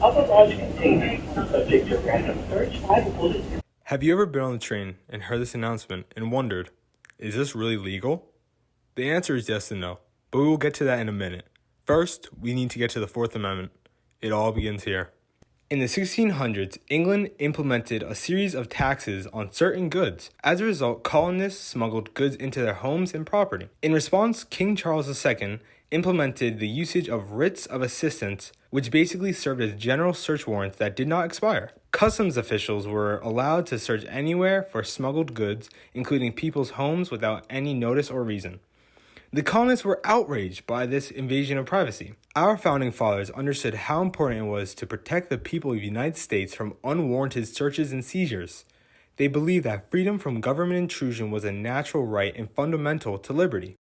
of a large container subject to random search by the police. Have you ever been on the train and heard this announcement and wondered, is this really legal? The answer is yes and no, but we will get to that in a minute. First, we need to get to the Fourth Amendment. It all begins here. In the 1600s, England implemented a series of taxes on certain goods. As a result, colonists smuggled goods into their homes and property. In response, King Charles II implemented the usage of writs of assistance, which basically served as general search warrants that did not expire. Customs officials were allowed to search anywhere for smuggled goods, including people's homes, without any notice or reason. The colonists were outraged by this invasion of privacy. Our founding fathers understood how important it was to protect the people of the United States from unwarranted searches and seizures. They believed that freedom from government intrusion was a natural right and fundamental to liberty.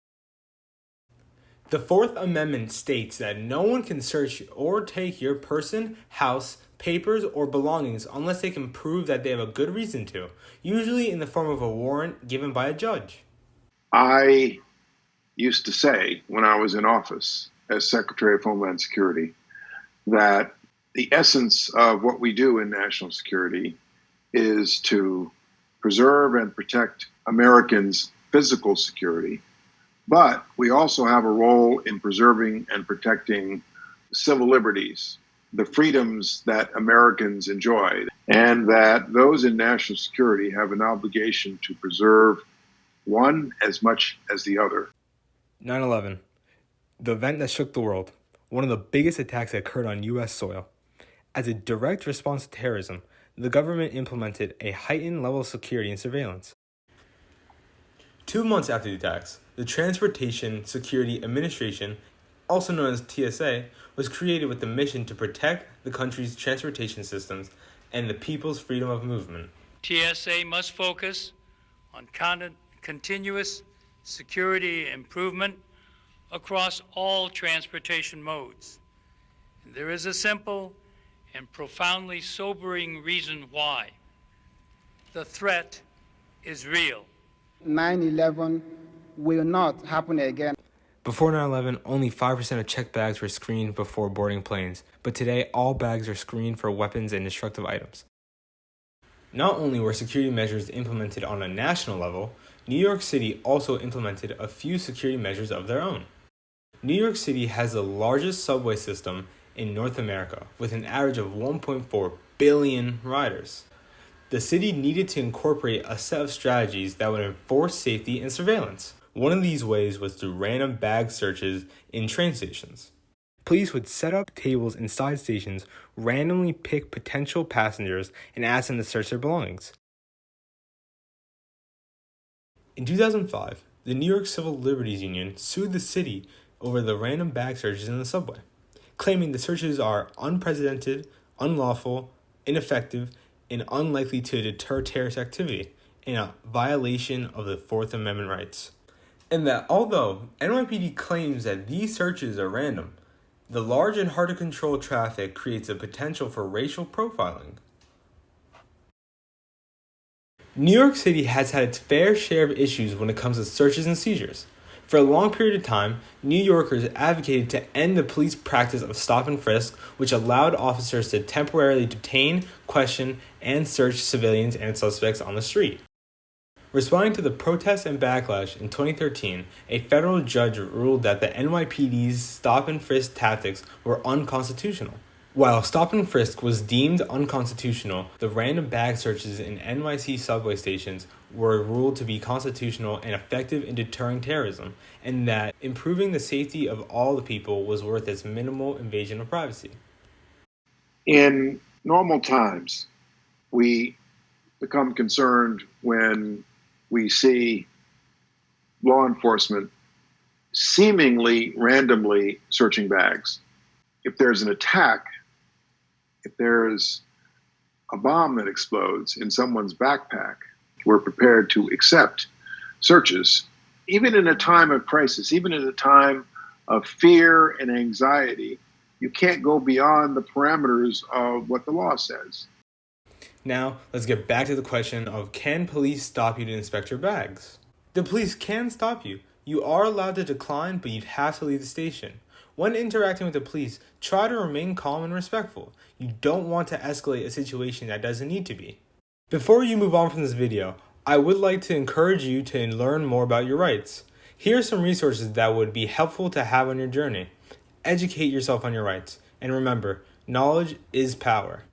The Fourth Amendment states that no one can search or take your person, house, papers, or belongings unless they can prove that they have a good reason to, usually in the form of a warrant given by a judge. I used to say when I was in office as Secretary of Homeland Security that the essence of what we do in national security is to preserve and protect Americans' physical security, but we also have a role in preserving and protecting civil liberties, the freedoms that Americans enjoy, and that those in national security have an obligation to preserve one as much as the other. 9/11, the event that shook the world, one of the biggest attacks that occurred on U.S. soil. As a direct response to terrorism, the government implemented a heightened level of security and surveillance. 2 months after the attacks, the Transportation Security Administration, also known as TSA, was created with the mission to protect the country's transportation systems and the people's freedom of movement. TSA must focus on continuous security improvement across all transportation modes. And there is a simple and profoundly sobering reason why. The threat is real. 9/11 will not happen again. Before 9/11, only 5% of checked bags were screened before boarding planes, but today all bags are screened for weapons and destructive items. Not only were security measures implemented on a national level, New York City also implemented a few security measures of their own. New York City has the largest subway system in North America, with an average of 1.4 billion riders. The city needed to incorporate a set of strategies that would enforce safety and surveillance. One of these ways was through random bag searches in train stations. Police would set up tables inside stations, randomly pick potential passengers, and ask them to search their belongings. In 2005, the New York Civil Liberties Union sued the city over the random bag searches in the subway, claiming the searches are unprecedented, unlawful, ineffective, and unlikely to deter terrorist activity, and a violation of the Fourth Amendment rights. And that although NYPD claims that these searches are random, the large and hard to control traffic creates a potential for racial profiling. New York City has had its fair share of issues when it comes to searches and seizures. For a long period of time, New Yorkers advocated to end the police practice of stop and frisk, which allowed officers to temporarily detain, question, and search civilians and suspects on the street. Responding to the protests and backlash in 2013, a federal judge ruled that the NYPD's stop and frisk tactics were unconstitutional. While stop and frisk was deemed unconstitutional, the random bag searches in NYC subway stations were ruled to be constitutional and effective in deterring terrorism, and that improving the safety of all the people was worth its minimal invasion of privacy. In normal times, we become concerned when we see law enforcement seemingly randomly searching bags. If there's an attack, if there's a bomb that explodes in someone's backpack, we're prepared to accept searches. Even in a time of crisis, even in a time of fear and anxiety, you can't go beyond the parameters of what the law says. Now, let's get back to the question of, can police stop you to inspect your bags? The police can stop you. You are allowed to decline, but you'd have to leave the station. When interacting with the police, try to remain calm and respectful. You don't want to escalate a situation that doesn't need to be. Before you move on from this video, I would like to encourage you to learn more about your rights. Here are some resources that would be helpful to have on your journey. Educate yourself on your rights. And remember, knowledge is power.